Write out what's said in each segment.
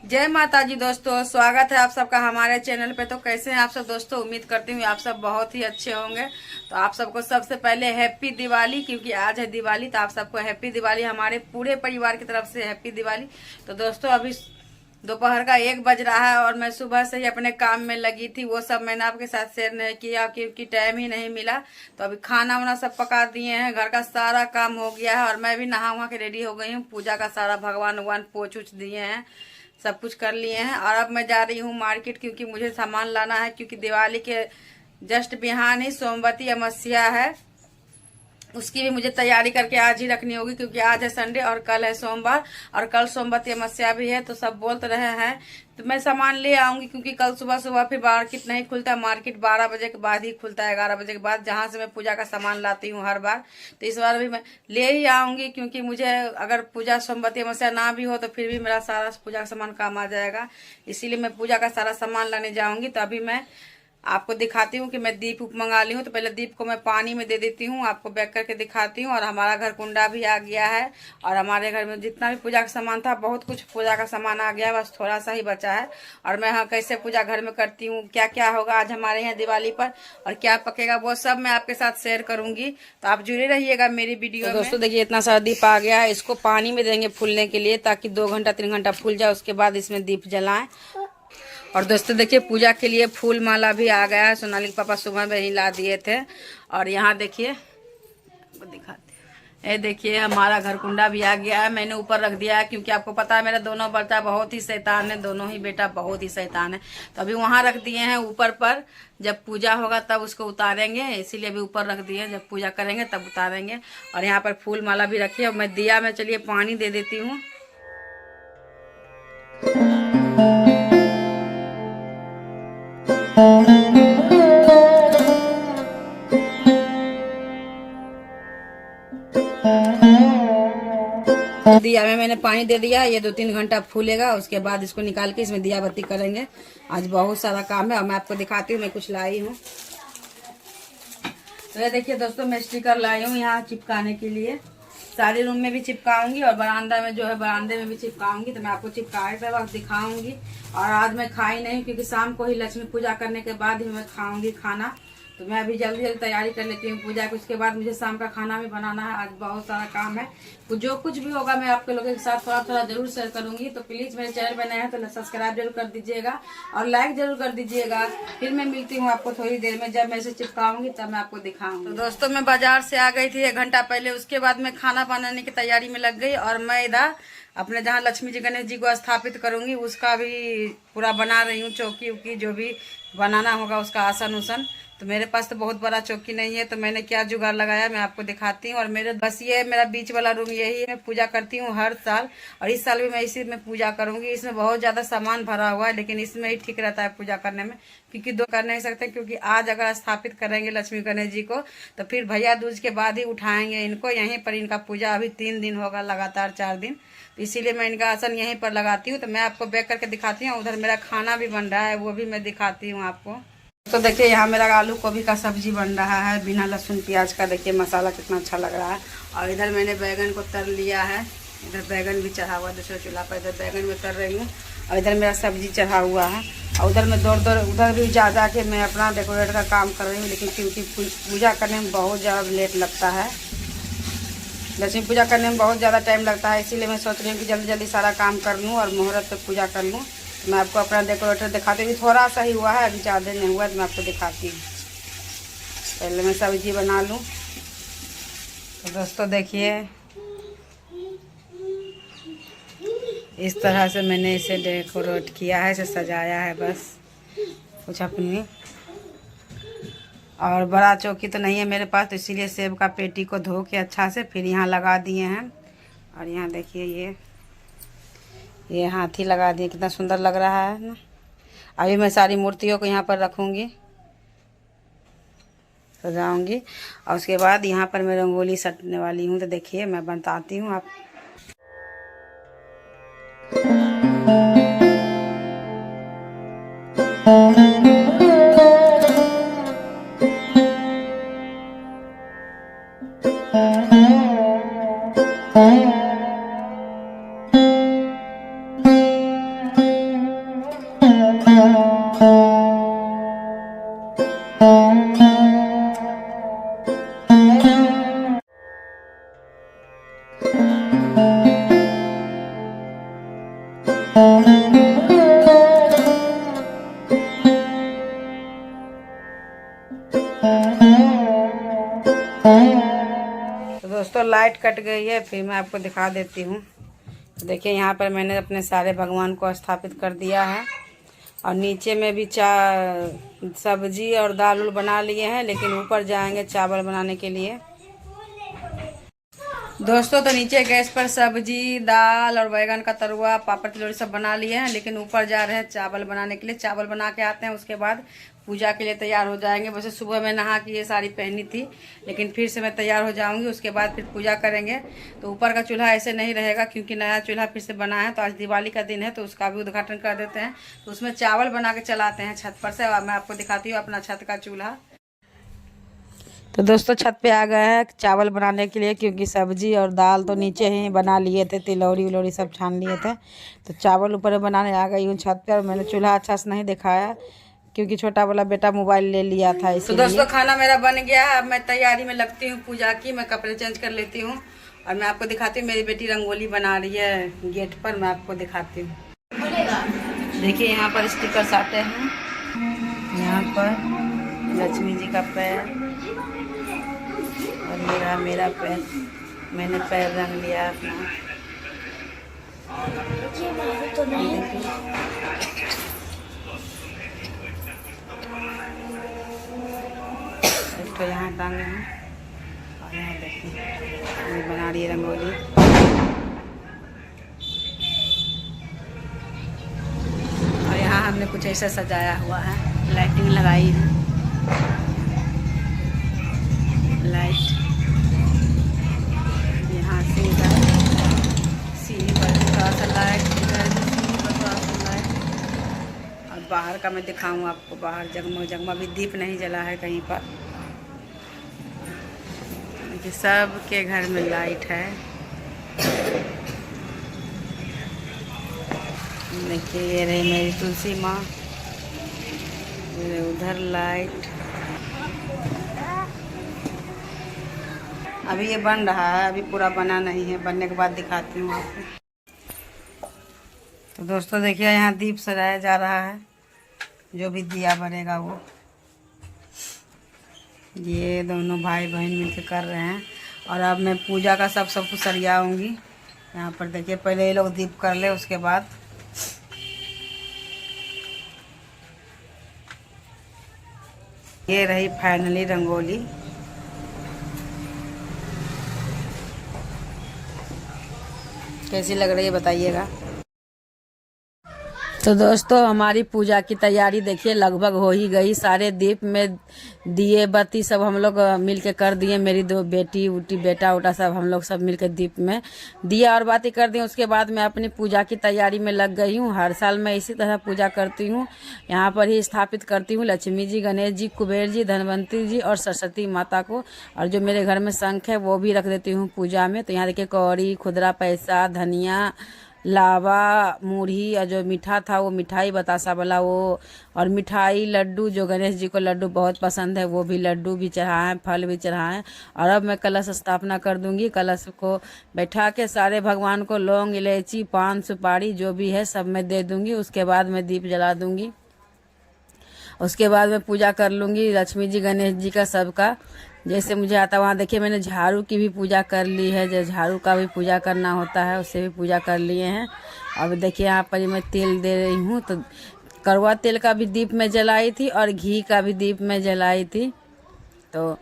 जय माता जी दोस्तों, स्वागत है आप सबका हमारे चैनल पे। तो कैसे हैं आप सब दोस्तों? उम्मीद करती हूँ आप सब बहुत ही अच्छे होंगे। तो आप सबको सबसे पहले हैप्पी दिवाली, क्योंकि आज है दिवाली। तो आप सबको हैप्पी दिवाली, हमारे पूरे परिवार की तरफ से हैप्पी दिवाली। तो दोस्तों अभी दोपहर का 1 बज रहा है और मैं सुबह से ही अपने काम में लगी थी। वो सब मैंने आपके साथ शेयर नहीं किया क्योंकि टाइम ही नहीं मिला। तो अभी खाना वाना सब पका दिए हैं, घर का सारा काम हो गया है और मैं भी नहा वहा के रेडी हो गई हूँ। पूजा का सारा भगवान भगवान पोछ उछ दिए हैं, सब कुछ कर लिए हैं। और अब मैं जा रही हूँ मार्केट, क्योंकि मुझे सामान लाना है। क्योंकि दिवाली के जस्ट बिहान ही सोमवती अमावस्या है, उसकी भी मुझे तैयारी करके आज ही रखनी होगी। क्योंकि आज है संडे और कल है सोमवार और कल सोमवती अमावस्या भी है। तो सब बोल तो रहे हैं तो मैं सामान ले आऊंगी, क्योंकि कल सुबह सुबह फिर मार्केट नहीं खुलता। मार्केट 12 बजे के बाद ही खुलता है, 11 बजे के बाद, जहां से मैं पूजा का सामान लाती हूँ हर बार। तो इस बार भी मैं ले ही आऊंगी, क्योंकि मुझे अगर पूजा सोमवती अमावस्या ना भी हो तो फिर भी मेरा सारा पूजा का सामान काम आ जाएगा। इसीलिए मैं पूजा का सारा सामान लाने जाऊंगी। तो अभी मैं आपको दिखाती हूँ कि मैं दीप उप मंगा ली हूँ। तो पहले दीप को मैं पानी में दे देती हूँ, आपको बैक करके दिखाती हूँ। और हमारा घर कुंडा भी आ गया है और हमारे घर में जितना भी पूजा का सामान था, बहुत कुछ पूजा का सामान आ गया है, बस थोड़ा सा ही बचा है। और मैं हाँ कैसे पूजा घर में करती हूँ, क्या क्या होगा आज हमारे यहाँ दिवाली पर और क्या पकेगा, वो सब मैं आपके साथ शेयर करूंगी। तो आप जुड़े रहिएगा मेरी वीडियो में। दोस्तों देखिए इतना सारा दीप आ गया है, इसको पानी में देंगे फूलने के लिए, ताकि 2 घंटा 3 घंटा फूल जाए, उसके बाद इसमें दीप जलाएं। और दोस्तों देखिए पूजा के लिए फूल माला भी आ गया है, सोनाली के पापा सुबह में ही ला दिए थे। और यहाँ देखिए दिखाते हैं, ये देखिए हमारा घर कुंडा भी आ गया है। मैंने ऊपर रख दिया है, क्योंकि आपको पता है मेरा दोनों बच्चा बहुत ही शैतान है, दोनों ही बेटा बहुत ही शैतान है। तो अभी वहाँ रख दिए हैं ऊपर पर, जब पूजा होगा तब उसको उतारेंगे, इसीलिए अभी ऊपर रख दिए हैं, जब पूजा करेंगे तब उतारेंगे। और यहाँ पर फूल माला भी रखी है। मैं दिया में चलिए पानी दे देती हूँ। दिया में मैंने पानी दे दिया, ये 2-3 घंटा फूलेगा, उसके बाद इसको निकाल के इसमें दिया बत्ती करेंगे। आज बहुत सारा काम है और मैं आपको दिखाती हूँ मैं कुछ लाई हूँ। तो ये देखिए दोस्तों मैं स्टिकर लाई हूँ यहाँ चिपकाने के लिए, सारे रूम में भी चिपकाऊंगी और बरामदा में जो है बरामदे में भी चिपकाऊंगी। तो मैं आपको चिपकाए के वक्त दिखाऊंगी। और आज मैं खाई नहीं, क्योंकि शाम को ही लक्ष्मी पूजा करने के बाद ही मैं खाऊंगी खाना। तो मैं अभी जल्दी जल्दी तैयारी कर लेती हूँ पूजा की, उसके बाद मुझे शाम का खाना भी बनाना है। आज बहुत सारा काम है, तो जो कुछ भी होगा मैं आपके लोगों के साथ थोड़ा थोड़ा जरूर शेयर करूंगी। तो प्लीज मेरे चैनल पर नए हैं तो सब्सक्राइब जरूर कर दीजिएगा और लाइक जरूर कर दीजिएगा। फिर मैं मिलती हूँ आपको थोड़ी देर में, जब मैं इसे चिपकाऊंगी तब मैं आपको दिखाऊंगी। तो दोस्तों मैं बाजार से आ गई थी 1 घंटा पहले, उसके बाद मैं खाना बनाने की तैयारी में लग गई। और मैं इधर अपने जहाँ लक्ष्मी जी गणेश जी को स्थापित करूंगी उसका भी पूरा बना रही हूँ, चौकी उकी जो भी बनाना होगा उसका आसन उसन। तो मेरे पास तो बहुत बड़ा चौकी नहीं है, तो मैंने क्या जुगाड़ लगाया मैं आपको दिखाती हूँ। और मेरे बस ये मेरा बीच वाला रूम यही है, मैं पूजा करती हूँ हर साल और इस साल भी मैं इसी में पूजा करूंगी। इसमें बहुत ज्यादा सामान भरा हुआ है, लेकिन इसमें ही ठीक रहता है पूजा करने में, क्योंकि 2 कर नहीं सकते। क्योंकि आज अगर स्थापित करेंगे लक्ष्मी गणेश जी को तो फिर भैया दूज के बाद ही उठाएंगे इनको, यहीं पर इनका पूजा अभी 3 दिन होगा लगातार 4 दिन। तो इसीलिए मैं इनका आसन यहीं पर लगाती हूँ। तो मैं आपको बैक करके दिखाती हूँ, उधर मेरा खाना भी बन रहा है वो भी मैं दिखाती हूँ आपको। तो देखिए यहाँ मेरा आलू गोभी का सब्जी बन रहा है बिना लहसुन प्याज का। देखिए मसाला कितना अच्छा लग रहा है। और इधर मैंने बैगन को तर लिया है, इधर बैगन भी चढ़ा हुआ है दूसरे चूल्हा पर, इधर बैगन में कर रही हूँ। और इधर मेरा सब्जी चढ़ा हुआ है। और उधर मैं दौड़ दौड़ उधर भी जा के मैं अपना डेकोरेट का काम कर रही हूँ। लेकिन क्योंकि पूजा करने में बहुत ज़्यादा लेट लगता है, लक्ष्मी पूजा करने में बहुत ज़्यादा टाइम लगता है, इसीलिए मैं सोच रही हूँ कि जल्दी जल्दी सारा काम कर लूँ और मुहूर्त पे पूजा कर लूँ। मैं आपको अपना डेकोरेटर दिखाती हूँ, थोड़ा सा ही हुआ है, अभी ज़्यादा नहीं हुआ, तो मैं आपको दिखाती हूँ। पहले मैं सब्जी बना लूँ। तो दोस्तों देखिए इस तरह से मैंने इसे डेकोरेट किया है, इसे सजाया है बस कुछ अपनी। और बड़ा चौकी तो नहीं है मेरे पास, तो इसीलिए सेब का पेटी को धो के अच्छा से फिर यहाँ लगा दिए हैं। और यहाँ देखिए ये हाथी लगा दिए, कितना सुंदर लग रहा है ना। अभी मैं सारी मूर्तियों को यहाँ पर रखूँगी, सजाऊँगी। और उसके बाद यहाँ पर मैं रंगोली सटने वाली हूँ। तो देखिए मैं बताती हूँ आप। तो दोस्तों लाइट कट गई है, फिर मैं आपको दिखा देती हूँ। देखिए यहाँ पर मैंने अपने सारे भगवान को स्थापित कर दिया है और नीचे में भी सब्जी और दाल उल बना लिए हैं, लेकिन ऊपर जाएंगे चावल बनाने के लिए। दोस्तों तो नीचे गैस पर सब्जी दाल और बैगन का तरुआ पापड़ तिलौरी सब बना लिए हैं, लेकिन ऊपर जा रहे हैं चावल बनाने के लिए। चावल बना के आते हैं, उसके बाद पूजा के लिए तैयार हो जाएंगे। वैसे सुबह मैं नहा के ये साड़ी पहनी थी, लेकिन फिर से मैं तैयार हो जाऊंगी, उसके बाद फिर पूजा करेंगे। तो ऊपर का चूल्हा ऐसे नहीं रहेगा, क्योंकि नया चूल्हा फिर से बना है। तो आज दिवाली का दिन है, तो उसका भी उद्घाटन कर देते हैं। तो उसमें चावल बना के चलाते हैं छत पर से, और मैं आपको दिखाती हूँ अपना छत का चूल्हा। तो दोस्तों छत पे आ गए हैं चावल बनाने के लिए, क्योंकि सब्जी और दाल तो नीचे ही बना लिए थे, तिलौरी उलौरी सब छान लिए थे। तो चावल ऊपर बनाने आ गई हूँ छत पे। और मैंने चूल्हा अच्छा से नहीं दिखाया, क्योंकि छोटा वाला बेटा मोबाइल ले लिया था इसलिए। तो दोस्तों खाना मेरा बन गया। अब मैं तैयारी में लगती हूँ पूजा की। मैं कपड़े चेंज कर लेती हूँ और मैं आपको दिखाती हूँ। मेरी बेटी रंगोली बना रही है गेट पर, मैं आपको दिखाती हूँ। देखिए यहाँ पर स्टिकर साटे हैं, यहाँ पर लक्ष्मी जी का पैर और मेरा पैर। मैंने पैर रंग लिया अपना। तो यहाँ टांगे हैं और यहाँ देखिए ये बना रही है रंगोली। और यहाँ हमने कुछ ऐसा सजाया हुआ है, लाइटिंग लगाई है, लाइट यहाँ से इधर सीढ़ी पर थोड़ा सा लाइट, इधर सीढ़ी पर थोड़ा सा लाइट। और बाहर का मैं दिखाऊँ आपको, बाहर जगमग जगमग भी दीप नहीं जला है कहीं पर। देखिए सबके घर में लाइट है। देखिए ये रही मेरी तुलसी माँ, उधर लाइट। अभी ये बन रहा है, अभी पूरा बना नहीं है, बनने के बाद दिखाती हूँ आपको। तो दोस्तों देखिए यहाँ दीप सजाया जा रहा है, जो भी दिया बनेगा वो। ये दोनों भाई बहन मिलकर कर रहे हैं। और अब मैं पूजा का सब कुछ सरियाऊँगी। यहाँ पर देखिए पहले ये लोग दीप कर ले, उसके बाद ये रही फाइनली रंगोली। कैसी लग रही है बताइएगा। तो दोस्तों हमारी पूजा की तैयारी देखिए लगभग हो ही गई। सारे दीप में दिए बत्ती सब हम लोग मिलके कर दिए। मेरी दो बेटी उटी बेटा उटा सब हम लोग सब मिलके दीप में दिया और बाती कर दिए। उसके बाद मैं अपनी पूजा की तैयारी में लग गई हूँ। हर साल मैं इसी तरह पूजा करती हूँ, यहाँ पर ही स्थापित करती हूँ लक्ष्मी जी, गणेश जी, कुबेर जी, धनवंतरी जी और सरस्वती माता को। और जो मेरे घर में शंख है वो भी रख देती हूँ पूजा में। तो यहाँ देखिए कौड़ी, खुदरा पैसा, धनिया, लावा, मूढ़ी और जो मीठा था वो मिठाई बतासा वाला वो, और मिठाई लड्डू, जो गणेश जी को लड्डू बहुत पसंद है वो भी लड्डू भी चढ़ाएं, फल भी चढ़ाएं। और अब मैं कलश स्थापना कर दूंगी। कलश को बैठा के सारे भगवान को लौंग, इलायची, पान, सुपारी जो भी है सब मैं दे दूंगी। उसके बाद मैं दीप जला दूंगी। उसके बाद मैं पूजा कर लूँगी लक्ष्मी जी, गणेश जी का, सबका जैसे मुझे आता। वहाँ देखिए मैंने झाड़ू की भी पूजा कर ली है, जो झाड़ू का भी पूजा करना होता है उससे भी पूजा कर लिए हैं। अब देखिए यहाँ पर मैं तेल दे रही हूँ। तो कड़वा तेल का भी दीप में जलाई थी और घी का भी दीप में जलाई थी। तो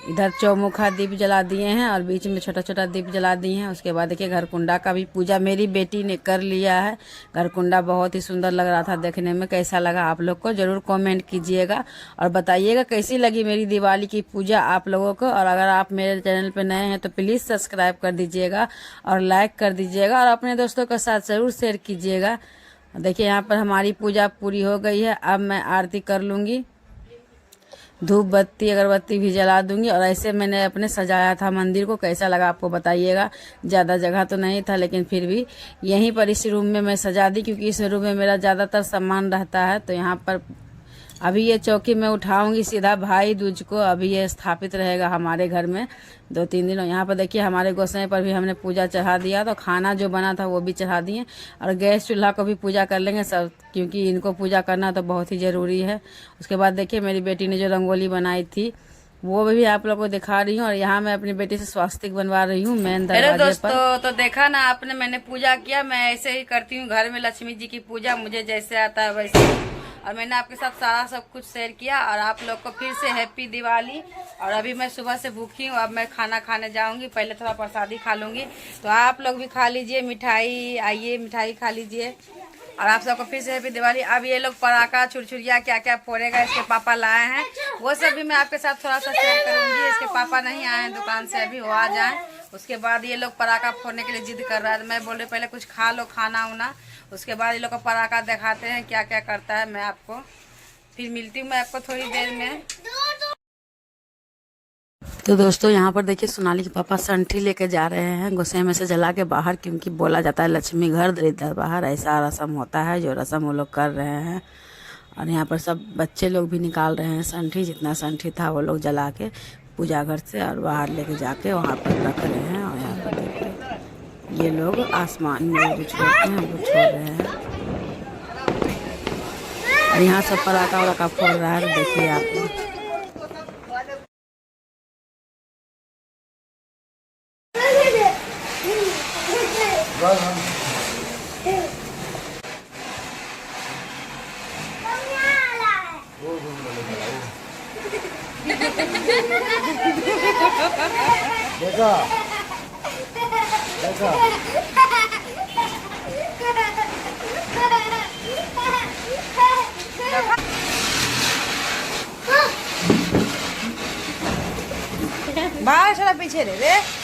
इधर चौमुखा दीप जला दिए हैं और बीच में छोटा छोटा दीप जला दिए हैं। उसके बाद देखिए घरकुंडा का भी पूजा मेरी बेटी ने कर लिया है। घरकुंडा बहुत ही सुंदर लग रहा था देखने में। कैसा लगा आप लोग को जरूर कमेंट कीजिएगा और बताइएगा कैसी लगी मेरी दिवाली की पूजा आप लोगों को। और अगर आप मेरे चैनल पर नए हैं तो प्लीज़ सब्सक्राइब कर दीजिएगा और लाइक कर दीजिएगा और अपने दोस्तों के साथ ज़रूर शेयर कीजिएगा। देखिए यहाँ पर हमारी पूजा पूरी हो गई है। अब मैं आरती कर लूँगी। धूप बत्ती अगरबत्ती भी जला दूंगी। और ऐसे मैंने अपने सजाया था मंदिर को, कैसा लगा आपको बताइएगा। ज़्यादा जगह तो नहीं था लेकिन फिर भी यहीं पर इस रूम में मैं सजा दी, क्योंकि इस रूम में मेरा ज़्यादातर सामान रहता है। तो यहाँ पर अभी ये चौकी मैं उठाऊंगी सीधा भाई दूज को, अभी ये स्थापित रहेगा हमारे घर में 2-3 दिन। और यहाँ पर देखिए हमारे गोसाई पर भी हमने पूजा चढ़ा दिया, तो खाना जो बना था वो भी चढ़ा दिए। और गैस चूल्हा को भी पूजा कर लेंगे सब, क्योंकि इनको पूजा करना तो बहुत ही ज़रूरी है। उसके बाद देखिए मेरी बेटी ने जो रंगोली बनाई थी वो भी आप लोगों को दिखा रही हूँ। और यहाँ मैं अपनी बेटी से स्वास्तिक बनवा रही हूँ मेन दरवाजे पर। तो देखा ना आपने, मैंने पूजा किया। मैं ऐसे ही करती हूँ घर में लक्ष्मी जी की पूजा, मुझे जैसे आता है वैसे। और मैंने आपके साथ सारा सब कुछ शेयर किया। और आप लोग को फिर से हैप्पी दिवाली। और अभी मैं सुबह से भूखी हूँ, अब मैं खाना खाने जाऊंगी। पहले थोड़ा प्रसादी खा लूंगी, तो आप लोग भी खा लीजिए मिठाई, आइए मिठाई खा लीजिए। और आप सबको फिर से हैप्पी दिवाली। अब ये लोग पटाखा छुरछुरिया क्या क्या फोड़ेगा, इसके पापा लाए हैं, वो सब भी मैं आपके साथ थोड़ा सा शेयर करूंगी। इसके पापा नहीं आए हैं दुकान से, अभी वो आ जाएं। उसके बाद ये लोग पटाखा फोड़ने के लिए जिद कर रहा है। मैं बोल रही पहले कुछ खा लो खाना उना, उसके बाद ये लोग को पटाखा दिखाते हैं क्या क्या करता है। मैं आपको फिर मिलती हूँ मैं आपको थोड़ी देर में। तो दोस्तों यहाँ पर देखिए सोनाली के पापा संठी लेके जा रहे हैं गोसाई में से जला के बाहर, क्योंकि बोला जाता है लक्ष्मी घर दरिद्र बाहर, ऐसा रस्म होता है जो रस्म वो लोग कर रहे हैं। और यहाँ पर सब बच्चे लोग भी निकाल रहे हैं संठी, जितना संठी था वो लोग जला के पूजा घर से और बाहर लेके जाके वहाँ पर रख रहे हैं। और यहाँ पर देखिए ये लोग आसमान में जो छोड़ते हैं वो छोड़ रहे हैं। और यहाँ सब पटाखा वटाखा फोड़ रहा है, तो देखिए आप देखा देखा बाहर थोड़ा पीछे रे।